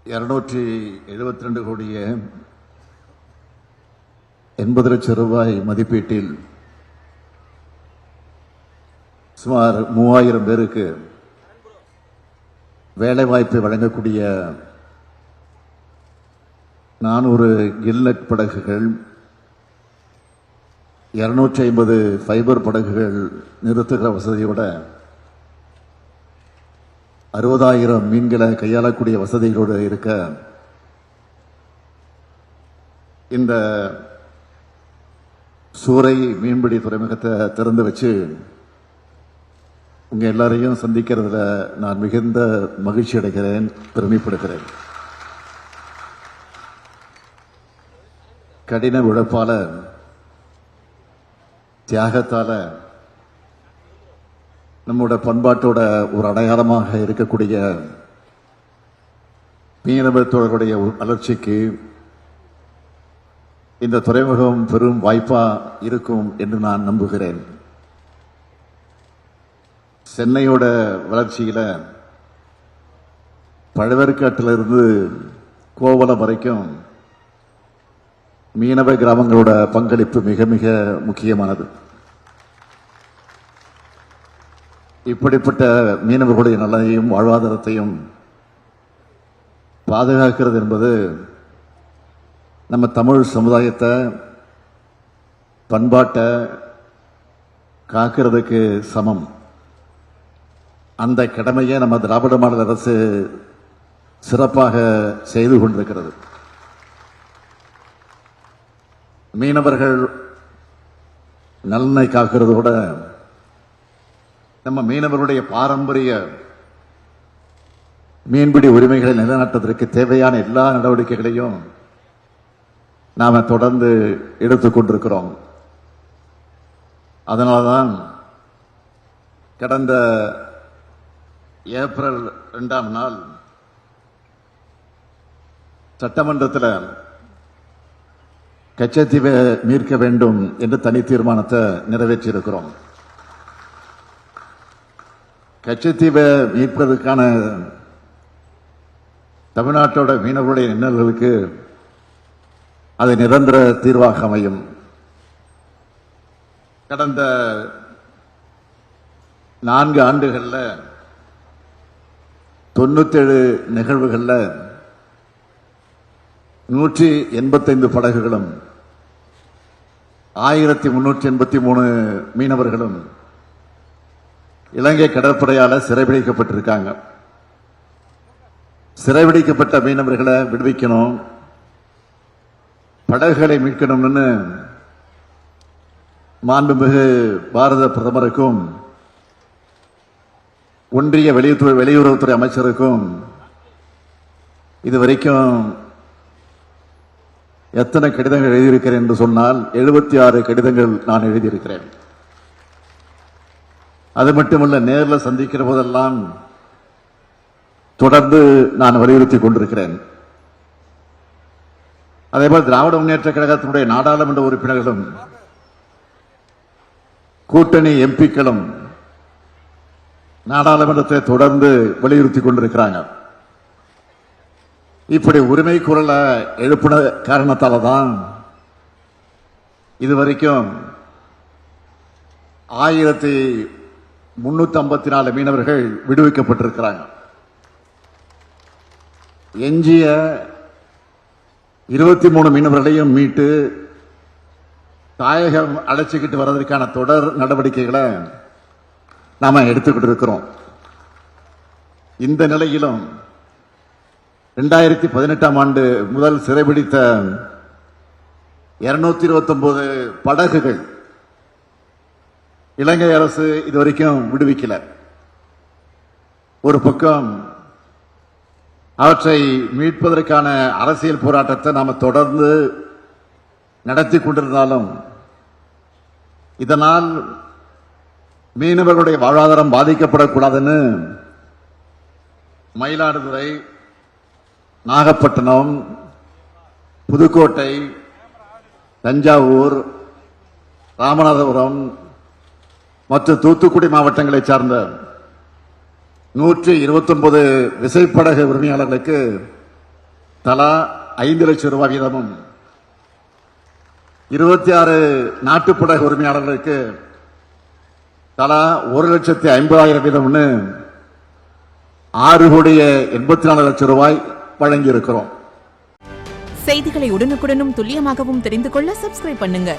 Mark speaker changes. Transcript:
Speaker 1: 272 கோடியே 80 லட்சம் ரூபாய் மதிப்பீட்டில் சுமார் 3000 பேருக்கு வேலைவாய்ப்பை வழங்கக்கூடிய 400 கில்நெட் படகுகள், 250 ஃபைபர் படகுகள் நிறுத்துகிற வசதியோட 60,000 மீன்களை கையாளக்கூடிய வசதிகளோடு இருக்க இந்த சூறை மீன்பிடி துறைமுகத்தை திறந்து வச்சு உங்க எல்லாரையும் சந்திக்கிறதுல நான் மிகுந்த மகிழ்ச்சி அடைகிறேன், பெருமைப்படுகிறேன். கடின உழைப்பால, தியாகத்தால நம்முடைய பண்பாட்டோட ஒரு அடையாளமாக இருக்கக்கூடிய மீனவர் தோழர்களுடைய வளர்ச்சிக்கு இந்த துறைமுகம் பெரும் வாய்ப்பா இருக்கும் என்று நான் நம்புகிறேன். சென்னையோட வளர்ச்சியில பழவேற்காட்டிலிருந்து கோவலம் வரைக்கும் மீனவ கிராமங்களோட பங்களிப்பு மிக மிக முக்கியமானது. இப்படிப்பட்ட மீனவர்களுடைய நலனையும் வாழ்வாதாரத்தையும் பாதுகாக்கிறது என்பது நம்ம தமிழ் சமுதாயத்தை, பண்பாட்டை காக்கிறதுக்கு சமம். அந்த கடமையை நம்ம திராவிட மாடல் அரசு சிறப்பாக செய்து கொண்டிருக்கிறது. மீனவர்கள் நலனை காக்கிறதோட நம்ம மீனவர்களுடைய பாரம்பரிய மீன்பிடி உரிமைகளை நிலைநாட்டுவதற்கு தேவையான எல்லா நடவடிக்கைகளையும் நாம தொடர்ந்து எடுத்துக் கொண்டிருக்கிறோம். அதனால்தான் கடந்த ஏப்ரல் 2ஆம் நாள் சட்டமன்றத்தில் கச்சத்தீவை மீட்க வேண்டும் என்று தனி தீர்மானத்தை நிறைவேற்றியிருக்கிறோம். கச்சத்தீவை மீட்பதற்கான தமிழ்நாட்டோட மீனவர்களுடைய இன்னல்களுக்கு அது நிரந்தர தீர்வாக அமையும். கடந்த 4 ஆண்டுகள்ல 97 நிகழ்வுகள்ல 185 படகுகளும் 1383 மீனவர்களும் இலங்கை கடற்படையால சிறைபிடிக்கப்பட்டிருக்காங்க. சிறைபிடிக்கப்பட்ட மீனவர்களை விடுவிக்கணும், படகுகளை மீட்கணும்னு மாண்புமிகு பாரத பிரதமருக்கும் ஒன்றிய வெளியுறவுத்துறை அமைச்சருக்கும் இதுவரைக்கும் எத்தனை கடிதங்கள் எழுதியிருக்கிறேன் என்று சொன்னால் 76 கடிதங்கள் நான் எழுதியிருக்கிறேன். அது மட்டுமல்ல, நேரில் சந்திக்கிற போதெல்லாம் தொடர்ந்து நான் வலியுறுத்தி கொண்டிருக்கிறேன். அதேபோல் திராவிட முன்னேற்ற கழகத்தினுடைய நாடாளுமன்ற உறுப்பினர்களும் கூட்டணி எம்பிக்களும் நாடாளுமன்றத்தை தொடர்ந்து வலியுறுத்தி கொண்டிருக்கிறாங்க. இப்படி உரிமை குரலை எழுப்பின காரணத்தால தான் இதுவரைக்கும் 1354 மீனவர்கள் விடுவிக்கப்பட்டிருக்கிறாங்க. எஞ்சிய 23 மீனவர்களையும் மீட்டு தாயகம் அழைச்சிக்கிட்டு வர்றதற்கான தொடர் நடவடிக்கைகளை நாம எடுத்துக்கிட்டு இருக்கிறோம். இந்த நிலையிலும் 2018ஆம் ஆண்டு முதல் சிறைபிடித்த 229 படகுகள் இலங்கை அரசு இதுவரைக்கும் விடுவிக்கல. ஒரு பக்கம் அவற்றை மீட்பதற்கான அரசியல் போராட்டத்தை நாம தொடர்ந்து நடத்தி கொண்டிருந்தாலும் இதனால் மீனவர்களுடைய வாழ்வாதாரம் பாதிக்கப்படக்கூடாதுன்னு மயிலாடுதுறை, நாகப்பட்டினம், புதுக்கோட்டை, தஞ்சாவூர், ராமநாதபுரம் மற்றும் தூத்துக்குடி மாவட்டங்களை சார்ந்த 129 விசைப்படகு உரிமையாளர்களுக்கு தலா 5 லட்சம் ரூபாய் வீதமும் 26 நாட்டுப்படகு உரிமையாளர்களுக்கு தலா 1,50,000 வீதம்னு 6,84,00,000 ரூபாய் வழங்கி இருக்கிறோம்.
Speaker 2: செய்திகளை உடனுக்குடனும் துல்லியமாகவும் தெரிந்து கொள்ள சப்ஸ்கிரைப் பண்ணுங்க.